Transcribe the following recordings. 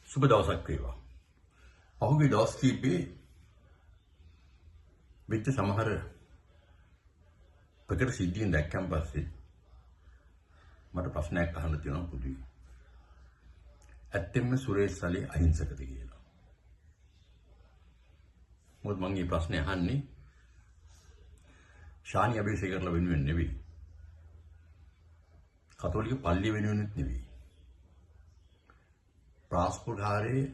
සුබ දවසක් වේවා. පහුගිය දවස් කීපේ වෙච්ච සමහර ප්‍රකට සිද්ධීන් දැක්කන් පස්සේ මට ප්‍රශ්නයක් අහන්න තියෙනවා පුදුයි. ඇත්තෙන්ම සුරේෂ් සලේ අහිංසකද කියලා. මොකද මම මේ ප්‍රශ්නේ අහන්නේ ශානි අබේසේකරලා වෙනුවෙන් නෙවෙයි. කතෝලික පල්ලිය වෙනුවෙන්ත් නෙවෙයි. ප්‍රාස්පුඩාරේ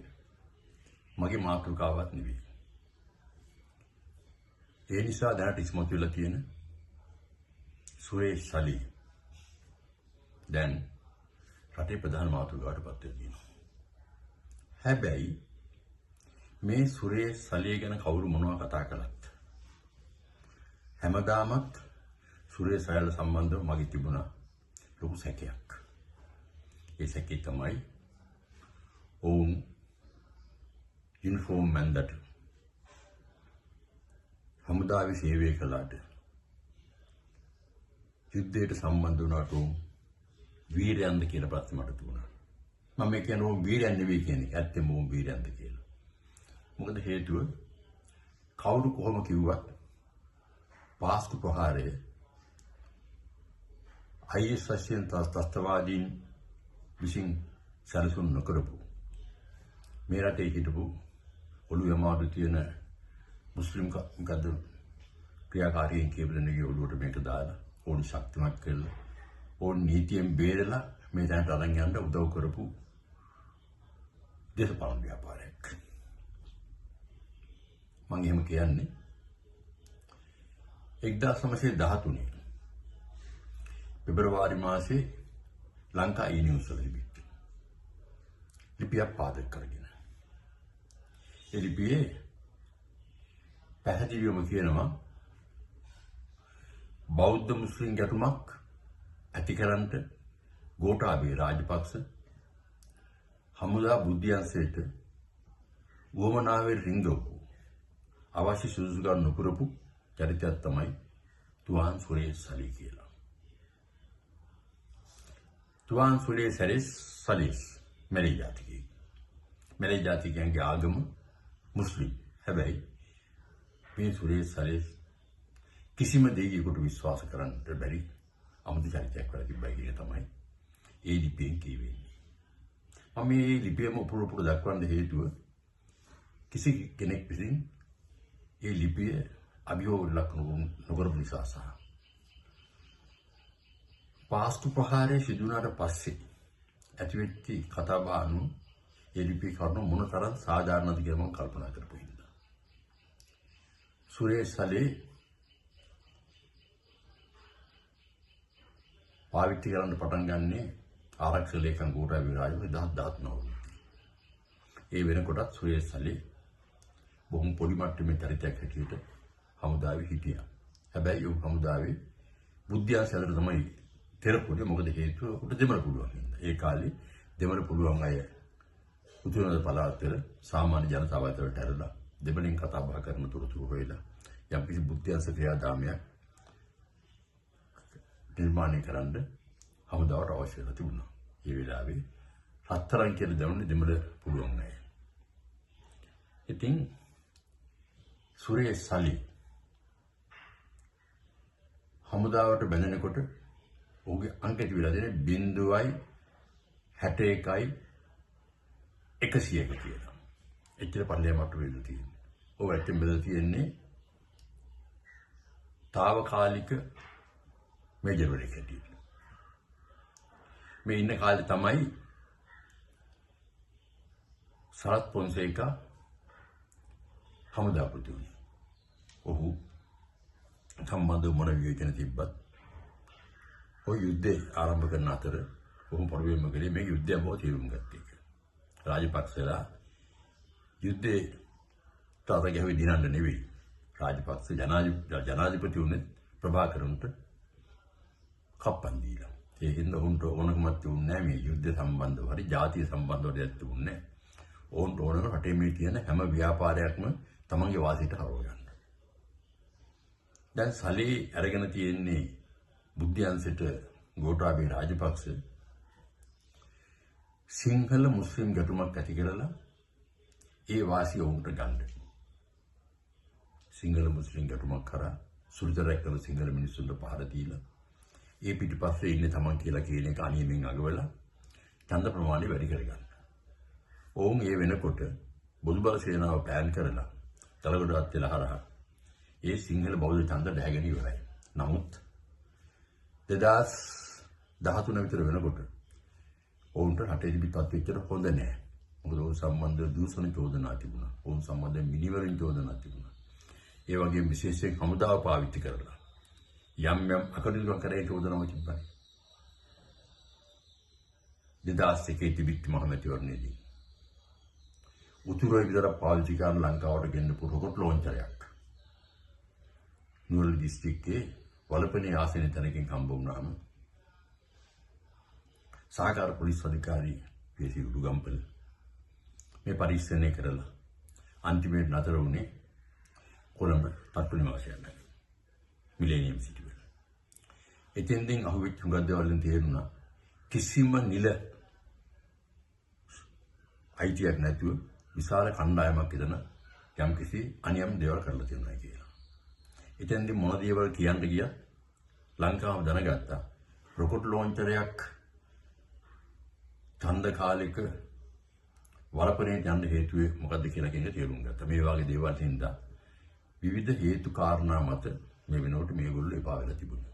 මගේ මාතෘකාවක් නෙවෙයි. ඒ නිසා දැනට ඉස්මතු වෙලා තියෙන සුරේෂ් සලී දැන් රටේ ප්‍රධාන මාතෘකාවට පත් වෙලා තියෙනවා. හැබැයි මේ සුරේෂ් සලී ගැන කවුරු මොනවා කතා කළත් හැමදාමත් සුරේෂ් සලීට සම්බන්ධව මගේ තිබුණා ලොකු සැකයක්. ඒ සැකේ තමයි ඔවුන් යුනිෆෝම් මැන්දට හමුදාවේ සේවය කළාට යුද්ධයට සම්බන්ධ වුණාට වීරයන්ද කියලා ප්‍රශ්න මට තිබුණා. මම මේ කියන්නේ ඕම් වීරයන් නෙවෙයි කියන්නේ. ඇත්තම ඕම් වීරයන්ද කියලා. මොකද හේතුව කවුරු කොහොම කිව්වත් පාස්කු ප්‍රහාරය IS වශයෙන් ත්‍ස්තවාදීන් විසින් සැලසුම් නොකරපු මේ රටේ හිටපු ඔළුව යමාරු තියෙන මුස්ලිම් මොකද්ද ක්‍රියාකාරීන් කියබලන්නේ ඔළුවට මේක දාලා ඕනි ශක්තිමත් කරලා ඕනි නීතියෙන් බේරලා මේ දැනට අරන් යන්න උදව් කරපු දේශපාලන ව්‍යාපාරයක්. මම එහෙම කියන්නේ 1913 පෙබරවාරි මාසේ ලංකා ඊනිවුස් වල තිබිච්ච ලිපියක් පාදක කරගෙන ඒ ලිපියේ පැහැදිලිවම කියනවා බෞද්ධ මුස්ලිම් ගැටුමක් ඇතිකරන්නට ගෝඨාභය රාජපක්ෂ හමුදා බුද්ධ්‍යංශයට වොමනාවේ රිංගවපු අවශ්‍ය සුදුසුකම් නොකරපු චරිතයක් තමයි තුවාන් සුරේෂ් සලී කියලා. තුවාන් සුරේෂ් සලී මැලේ ජාතිකයෙක්. මැලේ ජාතිකයන්ගේ ආගම මුස්ලිම්. හැබැයි මේ සුරේෂ් සලී කිසිම දෙයකට විශ්වාස කරන්නට බැරි අමුතු චරිතයක් වල තිබ්බයි කියන තමයි ඒ ලිපියෙන් කියවෙන්නේ. මම මේ ලිපියම උපුරු දක්වන්න හේතුව කිසි කෙනෙක් විසින් ඒ ලිපිය අභියෝග ලක් නොකරපු නිසා සහ පාස්කු ප්‍රහාරය සිදු වුණාට පස්සේ ඇතිවෙච්ච කතාබහ අනුව ඒ ලිපිය කරුණු මොන තරම් සාධාරණද කියලා මම කල්පනා කරපු හින්දා සුරේෂ් සලී පාවිච්චි කරන්න පටන් ගන්නේ ආරක්ෂක ලේකම් ගෝඨාභය රාජපක්ෂ 2019. ඒ වෙනකොටත් සුරේෂ් සලී බොහොම පොඩි මට්ටමේ චරිතයක් හැටියට හමුදාවේ හිටියා. හැබැයි ඒ හමුදාවේ බුද්ධ්‍යංශයට තමයි තෙරපුනේ. මොකද හේතුව උට දෙමළ පුළුවන් හින්දා. ඒ කාලේ දෙමළ පුළුවන් අය උතුරන පළාතවල සාමාන්‍ය ජනතාව අතරට ඇරලා දෙමළෙන් කතා බහ කරන තොරතුරු හොයලා යම්කිසි බුද්ධ්‍යංශ ක්‍රියාදාමයක් නිර්මාණය කරන්න හමුදාවට අවශ්‍ය වෙලා තිබුණා. ඒ වෙලාවේ රත්තරන් කියලා දැනුනේ දෙමළ පුළුවන් අය. ඉතින් සුරේෂ් සලී හමුදාවට බැඳෙනකොට ඔහුගේ අංක තිබිලා දෙන 0.61යි 100ක කියලා. එච්චර පල්ලෙය මට වෙන්න තියෙන්නේ. ඔය ඇත්තෙන් බෙදලා තියෙන්නේ తాවකාලික මේජර්වරයෙක් හැටියට. මේ ඉන්න කාලේ තමයි සරත් පොන්සේකා හමුදාපති වුණේ. ඔහු සම්බන්ධ මොන විවේචන තිබ්බත් ඔය යුද්ධය ආරම්භ කරන අතර ඔහු පරිවෙම කළේ මේ යුද්ධය බව තේරුම් ගත්ත එක. රාජපක්ෂලා යුද්ධේ තාත ගැහුවේ දිනන්න නෙවෙයි. රාජපක්ෂ ජනාධිපති වුණේ ප්‍රභාකරන්ට කප්පන් දීලා. ඒ හින්දා උන්ට ඕනකමක් තිබුණේ නැහැ මේ යුද්ධ සම්බන්ධව හරි ජාතිය සම්බන්ධව දෙයක් තිබුණේ නැහැ. ඕන්ට ඕනම රටේ මේ තියෙන හැම ව්‍යාපාරයක්ම තමන්ගේ වාසියට හරව ගන්න. දැන් සලී අරගෙන තියෙන්නේ බුද්ධ්‍යංශයට ගෝඨාභය රාජපක්ෂ සිංහල මුස්ලිම් ගැටුමක් ඇති කරලා ඒ වාසිය උන්ට ගන්න. සිංහල මුස්ලිම් ගැටුමක් කරා සුළුතරයක් කරන සිංහල මිනිස්සුන්ට පහර දීලා ඒ පිටිපස්සේ ඉන්නේ තමන් කියලා කියන එක අනියමින් අගවලා ඡන්ද ප්‍රමාණය වැඩි කරගන්න. ඕන් ඒ වෙනකොට බොදුබල සේනාව ප්ලෑන් කරලා තලගොඩවත් වෙලා හරහා ඒ සිංහල බෞද්ධ ඡන්ද දැහැගෙන ඉවරයි. නමුත් 2013 විතර වෙනකොට ඔවුන්ට රටේ තිබිච්ච තත්ත්වෙච්චර හොඳ නැහැ. මොකද ඔවුන් සම්බන්ධ දූෂණ චෝදනා තිබුණා. ඔවුන් සම්බන්ධ මිනිවරින් චෝදනා තිබුණා. ඒ වගේම විශේෂයෙන් හමුදාව පාවිච්චි කරලා යම් අකටයුතු කරේ චෝදනාව තිබ්බා. 2001 තිබිච්ච මහමැතිවරණයේදී උතුරේ විතර පාවිච්චි කරන ලංකාවට ගෙන්නපු රොකට් ලොන්චරයක් නුවර දිස්ත්‍රික්කයේ වලපනේ ආසන තැනකින් හම්බ වුණාම සහකාර පොලිස් අධිකාරී පී.සී. උඩුගම්පල මේ පරීක්ෂණය කරලා අන්තිමට නතර වුණේ කොළඹ පත්තු නිවාසයන් මිලේනියම් සිටි වල. එතෙන්දී අහුවෙච්ච හුඟක් දේවල් තේරුණා කිසිම නිල අයිතියක් නැතුව විශාල කණ්ඩායමක් ඉදන යම්කිසි අනියම් දේවල් කරලා තියෙනවා කියලා. එතෙන්දී මොන දේවල් කියන්න ගියත් ලංකාව දැනගත්තා රොකට් ලොන්චරයක් ඡන්ද කාලෙක වලපනේ යන්න හේතුව මොකද්ද කියලා කියන තේරුම් ගත්තා. මේ වගේ දේවල් හින්දා විවිධ හේතු කාරණා මත මේ වෙනකොට මේගොල්ලෝ එපා වෙලා තිබුණා.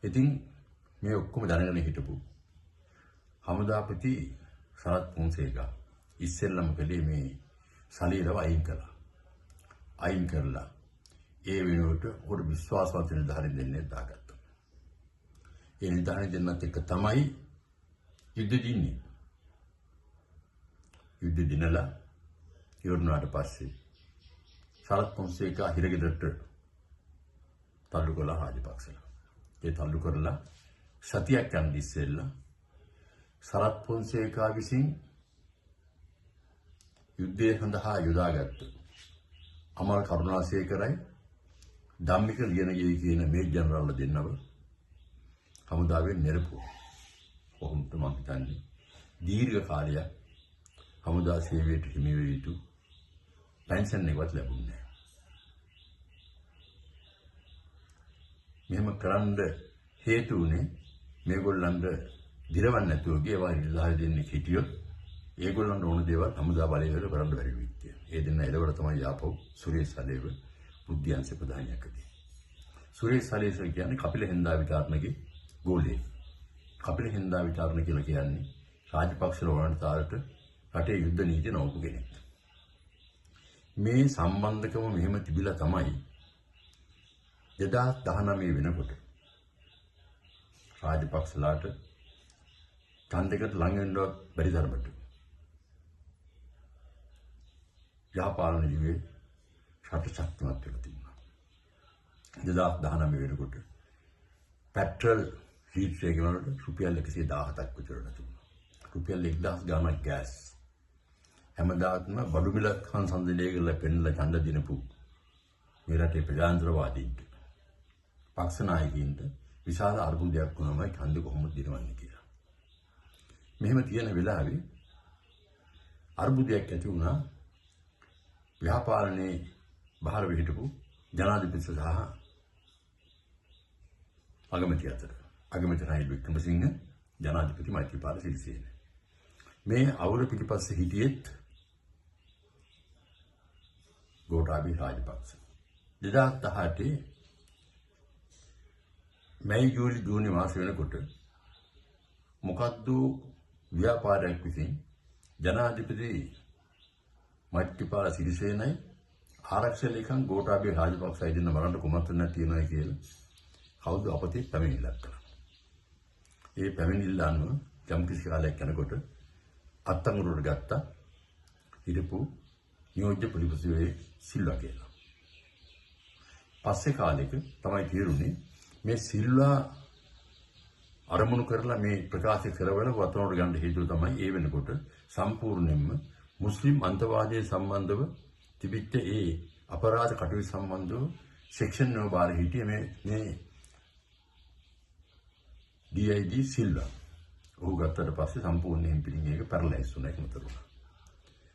ඉතින් මේ ඔක්කොම දැනගෙන හිටපු හමුදාපති සරත් පොන්සේකා ඉස්සෙල්ලම කළේ මේ සලීරව අයින් කළා. අයින් කරලා ඒ වෙනුවට ඔහුට විශ්වාසවත් නිලධාරීන් දෙන්නේ දාගත්තා. ඒ නිලධාරීන් දෙන්නත් එක්ක තමයි යුද්ධ දින්නේ. යුද්ධ දිනලා ඉවරනාට පස්සේ සරත් පොන්සේකා හිරගෙදරට තල්ලු කළා රාජපක්ෂලා. ඒ තල්ලු කරලා සතියක් යන ඉස්සෙල්ලා සරත් පොන්සේකා විසින් යුද්ධය සඳහා යොදාගත්ත අමර කරුණාසේකරයි ධම්මික ලියනගේ කියන මේ ජනරාල්ල දෙන්නව හමුදාවෙන් නිරපුවා. කොහොමද මම හිතන්නේ දීර්ඝ කාලයක් හමුදා සේවයට හිමි විය යුතු පෙන්ෂන් එකවත් ලැබුණේ නැහැ. මෙහෙම කරන්න හේතු උනේ මේගොල්ලන්ට දිරවන්න නැතුව ගියවා ඉල්ලා දෙන්නේ හිටියොත් ඒගොල්ලන්ට ඕන දේවල් හමුදා බලය වල කරන්න බැරි වෙච්ච. ඒ දෙන්න එළවල තමයි යාපහු සුරේෂ් සලේව බුද්ධ්‍යංශ ප්‍රධානියකදී. සුරේෂ් සලේව කියන්නේ කපිල හෙන්දා විචාරණගේ ගෝලයේ. කපිල හෙන්දා විචාරණ කියලා කියන්නේ රාජපක්ෂ රෝණතාවට රටේ යුද්ධ නීති නෝපු කෙනෙක්. මේ සම්බන්ධකම මෙහෙම තිබිලා තමයි 2019 වෙනකොට රාජපක්ෂලාට ඡන්දයකට ලඟ වෙන්නවත් බැරි තරමට යාපාලන යුගයේ රට ශක්තිමත් වෙලා තිබුණා. 2019 වෙනකොට පෙට්‍රල් ලීටර් එකකට රුපියල් 117ක් විතර තිබුණා. රුපියල් 1000 ගාණක් ගෑස් හැමදාත්ම බඩු මිල සංසන්දනය කරලා පෙන්නලා ඡන්ද දිනපු මේ රටේ ප්‍රජාතන්ත්‍රවාදීන්ට පක්ෂ නායකයින්ට විශාල අර්බුදයක් වුණාම ඡන්ද කොහොමද දිනවන්නේ කියලා. මෙහෙම තියෙන වෙලාවේ අර්බුදයක් ඇති වුණා ව්‍යාපාරණේ බාහිර විහිටපු ජනාධිපති සහ අගමැති අතර. අගමැති රනිල් වික්‍රමසිංහ ජනාධිපති මෛත්‍රීපාල සිරිසේන. මේ අවුල පිටිපස්සේ හිටියෙත් ගෝඨාභය රාජපක්ෂ. 2018 මැයි ජූනි මාස වෙනකොට මොකද්ද ව්‍යාපාරයක් විසින් ජනාධිපති මෛත්‍රීපාල සිරිසේනයි ආරක්ෂක ලේකම් ගෝඨාභය රාජපක්ෂයි දෙන්න බලන්න කොමත් නැති තියෙනවා කියලා කවුද අපතේ පැමිණිල්ලක් කළා. ඒ පැමිණිල්ල අනුව යම් කිසි කාලයක් යනකොට අත්අඩංගුවට ගත්තා හිටපු නියෝජ්‍ය පොලිසියේ සිල්වා කියලා. පස්සේ කාලෙක තමයි තේරුනේ මේ සිල්වා අරමුණු කරලා මේ ප්‍රකාශ කරවල වතනෝට ගන්න හේතුව තමයි ඒ වෙනකොට සම්පූර්ණයෙන්ම මුස්ලිම් අන්තවාදයේ සම්බන්ධව තිබිච්ච ඒ අපරාධ කටයුතු සම්බන්ධව සෙක්ෂන් එක බාර හිටියේ මේ DIG සිල්වා. ඔහු ගත්තට පස්සේ සම්පූර්ණයෙන් පිටින් ඒක පැරලයිස් වුණා එකමතර වුණා.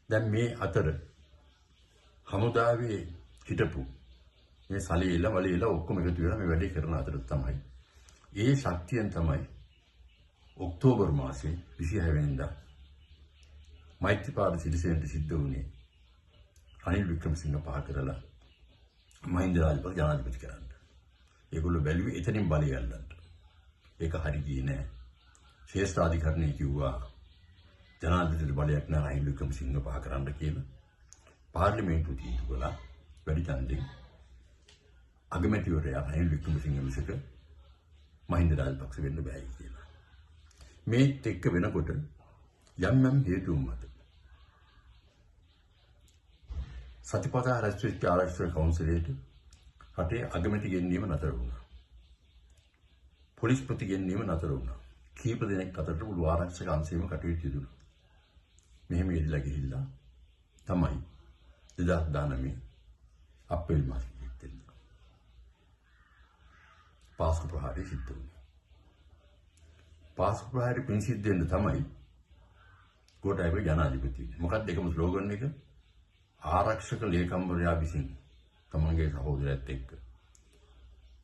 දැන් මේ අතර හමුදාවේ හිටපු මේ සලීලා වලීලා ඔක්කොම එකතු වෙලා මේ වැඩේ කරන අතර තමයි ඒ ශක්තියෙන් තමයි ඔක්තෝබර් මාසේ 26 වෙනිදා මෛත්‍රීපාල සිරිසේනට සිද්ධ වුණේ රනිල් වික්‍රමසිංහ පහ කරලා මහින්ද රාජපක්ෂ ජනාධිපති කරන්න. ඒගොල්ලෝ බැලුවේ එතනින් බලය අල්ලන්න. ඒක හරි ගියේ නෑ. ශේෂ්ඨාධිකරණය කිව්වා ජනාධිපති බලයක් නෑ රනිල් වික්‍රමසිංහ පහ කරන්න කියලා. පාර්ලිමේන්තුව තීන්දුව කළා වැඩි ඡන්දෙන් අගමැතිවරයා රනිල් වික්‍රමසිංහ මිසක මහින්ද රාජපක්ෂ වෙන්න බෑ කියලා. මේත් එක්ක වෙනකොට යම් හේතුන් මත සතිපතා රැස්වෙච්ච ආරක්ෂක කවුන්සිලයට රටේ අගමැති ගෙන්වීම නතර වුණා. පොලිස් ප්‍රති ගෙන්වීම නතර වුණා. කීප දෙනෙක් අතරට මුළු ආරක්ෂක අංශයම කටයුතු යෙදුණා. මෙහෙම ඉල්ලලා ගිහිල්ලා තමයි 2019 අප්‍රේල් මාසයේ දෙන්නා. පාස්කු ප්‍රහාරය සිද්ධ වුණා. පාස්කු ප්‍රහාරය පින් සිද්ධ වෙන්න තමයි ගෝඨාභය ජනාධිපති. මොකක්ද ඒකම ස්ලෝගන් එක? ආරක්ෂක ලේකම්වරයා විසින් තමන්ගේ සහෝදරයත් එක්ක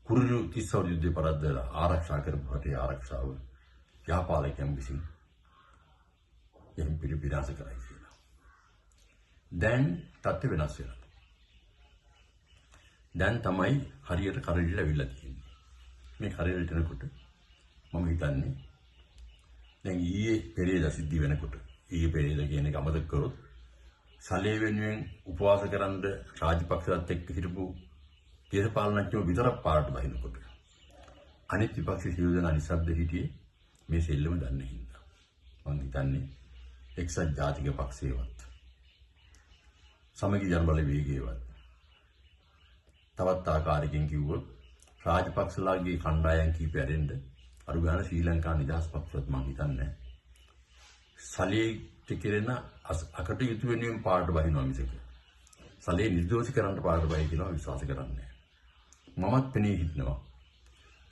කුරුළු 30 අවුරුද්දේ පරද්දලා ආරක්ෂා කරපු රටේ ආරක්ෂාව ව්‍යාපාරිකයන් විසින් යම් පිළිපිරාස කරයි කියලා. දැන් තත්ත්ව වෙනස් වෙනවා. දැන් තමයි හරියට කරවිල ඇවිල්ලා තියෙන්නේ. මේ කරවිලට එනකොට මම හිතන්නේ දැන් ඊයේ පෙරේදා සිද්ධ වෙනකොට ඊයේ පෙරේදා කියන එක අමතක කරොත් සලේ වෙනුවෙන් උපවාස කරන්න රාජපක්ෂලත් එක්ක හිටපු දේශපාලනඥයෝ විතරක් පාරට බහිනකොට අනිත් විපක්ෂ සියලු දෙනා නිශ්ශබ්ද හිටියේ මේ සෙල්ලම දන්නේ හින්දා. මම හිතන්නේ එක්සත් ජාතික පක්ෂේවත් සමගි ජන බලවේගයේවත් තවත් ආකාරයකින් කිව්වොත් රාජපක්ෂලාගේ කණ්ඩායම් කීපය ඇරෙන්න අරු ගන්න ශ්‍රී ලංකා නිදහස් පක්ෂවත් මම හිතන්නේ සලේ කෙරෙන අකටයුතු වෙනුවෙන් පාරට බහිනවා මිසක සලේ නිර්දෝෂී කරන්න පාරට බයි කියලා විශ්වාස කරන්නේ. මමත් පෙනී හිටනවා.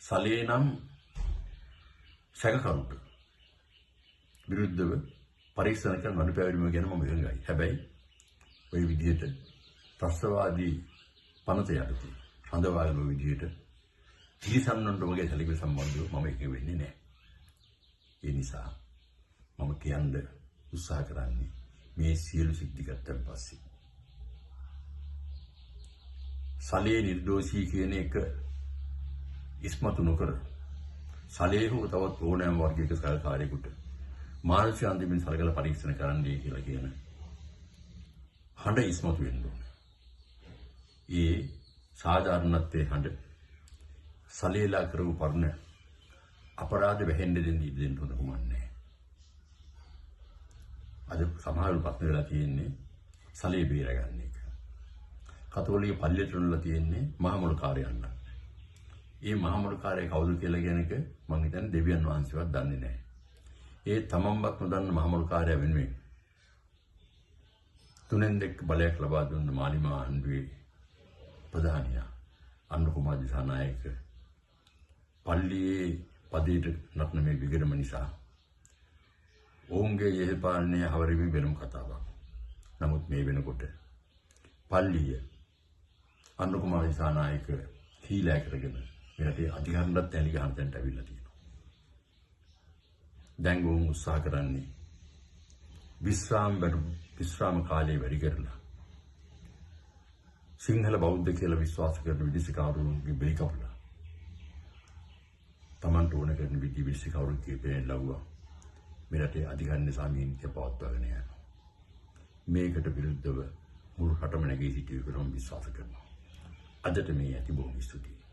සලේ නම් සැකකරුට විරුද්ධව පරීක්ෂණ කරන නඩු පැවරීම ගැන මම එකඟයි. හැබැයි ওই විදිහට ත්‍රස්තවාදී පනත යටතේ හඳවාගෙන ওই විදිහට තිරසන්නන්ට වගේ සැලකීම සම්බන්ධව මම එක වෙන්නේ නැහැ. ඒ නිසා මම කියන්න උත්සාහ කරන්නේ මේ සියලු සිද්ධි ගත්තන් පස්සේ සලේ නිර්දෝෂී කියන එක ඉස්මතු නොකර සලේ හෝ තවත් ඕනෑම වර්ගයක සහකාරයෙකුට මානසික අන්දමින් සලකලා පරීක්ෂණ කරන්නයි කියලා කියන හඬ ඉස්මතු වෙන්න ඕනේ. ඒ සාධාරණත්වයේ හඬ සලේලා කරපු පරණ අපරාධ වෙහෙන්න දෙන්න හොඳ කමන්නේ. අද සමහරව ප්‍රශ්න වෙලා තියෙන්නේ සලේ බේරගන්න එක. කතෝලික පල්ලියට උනලා තියෙන්නේ මහමුළුකාරයන්ට. ඒ මහමුළුකාරය කවුද කියලා කියන එක මම හිතන්නේ දෙවියන් වහන්සේවත් දන්නේ නැහැ. ඒ තමන්වත් නොදන්න මහමුළුකාරය වෙනුවෙන් තුනෙන් දෙක බලයක් ලබා දුන්න මාලිමා ආණ්ඩුවේ ප්‍රධානියා අනුර කුමාර දිසානායක පල්ලියේ පදයට නටන මේ විගරම නිසා ඔවුන්ගේ යහපාලනය හවරීමේ වෙනම කතාවක්. නමුත් මේ වෙනකොට පල්ලිය අනුර කුමාර දිසානායක හීලෑ කරගෙන මේ රටේ අධිකාරණත් ඇලි ගහන තැනට අවිල්ලා තියෙනවා. දැන් වුන් උත්සාහ කරන්නේ විශ්‍රාම කාලේ වැඩි කරලා සිංහල බෞද්ධ කියලා විශ්වාස කරන විදේශිකවරුන්ගේ බෙලි කපලා තමන්ට ඕන කරන විදේශිකවරුන් කීපේ ලව්වා මේ රටේ අධිකාරණ සාමීන්‍ය පවත්වාගෙන යනවා. මේකට විරුද්ධව මුළු රටම නැගී සිටිය කියලා මම විශ්වාස කරනවා. අදට මේ ඇති බොහොම ස්තුතියි.